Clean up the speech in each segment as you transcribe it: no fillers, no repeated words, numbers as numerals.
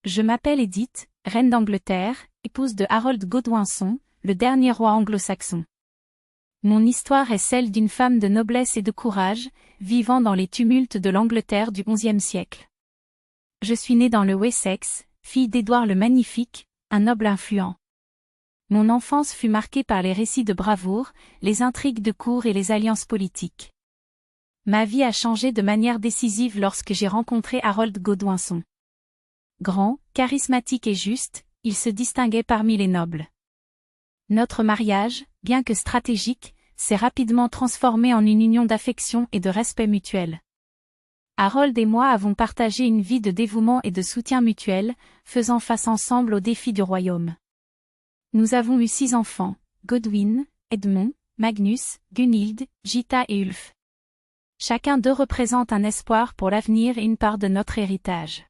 Je m'appelle Edith, reine d'Angleterre, épouse de Harold Godwinson, le dernier roi anglo-saxon. Mon histoire est celle d'une femme de noblesse et de courage, vivant dans les tumultes de l'Angleterre du XIe siècle. Je suis née dans le Wessex, fille d'Édouard le Magnifique, un noble influent. Mon enfance fut marquée par les récits de bravoure, les intrigues de cour et les alliances politiques. Ma vie a changé de manière décisive lorsque j'ai rencontré Harold Godwinson. Grand, charismatique et juste, il se distinguait parmi les nobles. Notre mariage, bien que stratégique, s'est rapidement transformé en une union d'affection et de respect mutuel. Harold et moi avons partagé une vie de dévouement et de soutien mutuel, faisant face ensemble aux défis du royaume. Nous avons eu 6 enfants, Godwin, Edmond, Magnus, Gunhild, Gita et Ulf. Chacun d'eux représente un espoir pour l'avenir et une part de notre héritage.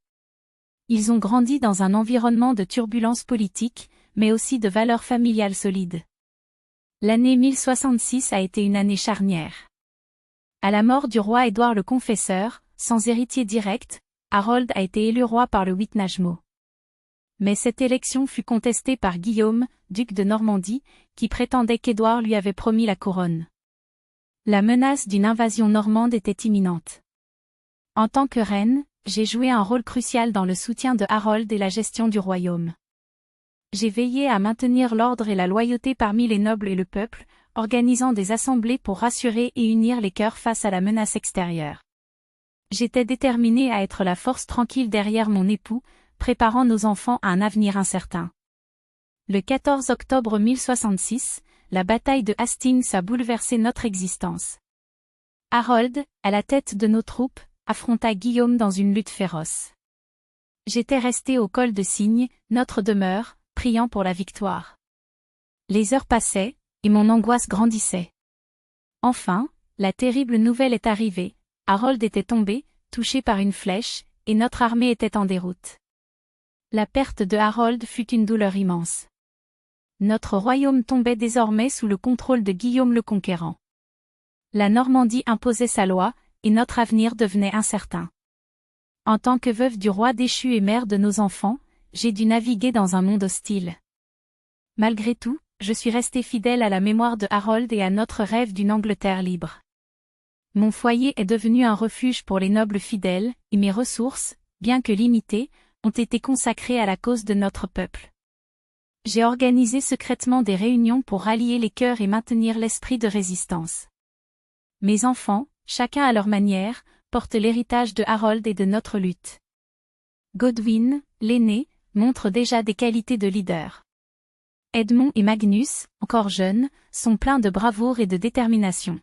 Ils ont grandi dans un environnement de turbulences politiques, mais aussi de valeurs familiales solides. L'année 1066 a été une année charnière. À la mort du roi Édouard le Confesseur, sans héritier direct, Harold a été élu roi par le Witnajmo. Mais cette élection fut contestée par Guillaume, duc de Normandie, qui prétendait qu'Édouard lui avait promis la couronne. La menace d'une invasion normande était imminente. En tant que reine, j'ai joué un rôle crucial dans le soutien de Harold et la gestion du royaume. J'ai veillé à maintenir l'ordre et la loyauté parmi les nobles et le peuple, organisant des assemblées pour rassurer et unir les cœurs face à la menace extérieure. J'étais déterminée à être la force tranquille derrière mon époux, préparant nos enfants à un avenir incertain. Le 14 octobre 1066, la bataille de Hastings a bouleversé notre existence. Harold, à la tête de nos troupes, affronta Guillaume dans une lutte féroce. J'étais restée au col de Cygne, notre demeure, priant pour la victoire. Les heures passaient, et mon angoisse grandissait. Enfin, la terrible nouvelle est arrivée, Harold était tombé, touché par une flèche, et notre armée était en déroute. La perte de Harold fut une douleur immense. Notre royaume tombait désormais sous le contrôle de Guillaume le Conquérant. La Normandie imposait sa loi, et notre avenir devenait incertain. En tant que veuve du roi déchu et mère de nos enfants, j'ai dû naviguer dans un monde hostile. Malgré tout, je suis restée fidèle à la mémoire de Harold et à notre rêve d'une Angleterre libre. Mon foyer est devenu un refuge pour les nobles fidèles, et mes ressources, bien que limitées, ont été consacrées à la cause de notre peuple. J'ai organisé secrètement des réunions pour rallier les cœurs et maintenir l'esprit de résistance. Mes enfants, chacun à leur manière, portent l'héritage de Harold et de notre lutte. Godwin, l'aîné, montre déjà des qualités de leader. Edmond et Magnus, encore jeunes, sont pleins de bravoure et de détermination.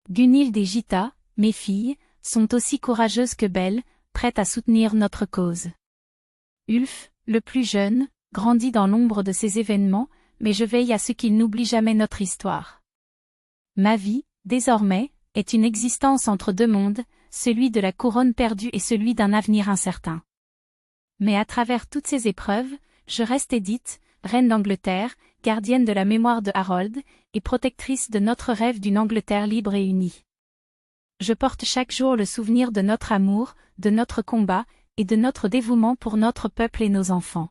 Gunhild et Gita, mes filles, sont aussi courageuses que belles, prêtes à soutenir notre cause. Ulf, le plus jeune, grandit dans l'ombre de ces événements, mais je veille à ce qu'il n'oublie jamais notre histoire. Ma vie, désormais, est une existence entre 2 mondes, celui de la couronne perdue et celui d'un avenir incertain. Mais à travers toutes ces épreuves, je reste Edith, reine d'Angleterre, gardienne de la mémoire de Harold, et protectrice de notre rêve d'une Angleterre libre et unie. Je porte chaque jour le souvenir de notre amour, de notre combat, et de notre dévouement pour notre peuple et nos enfants.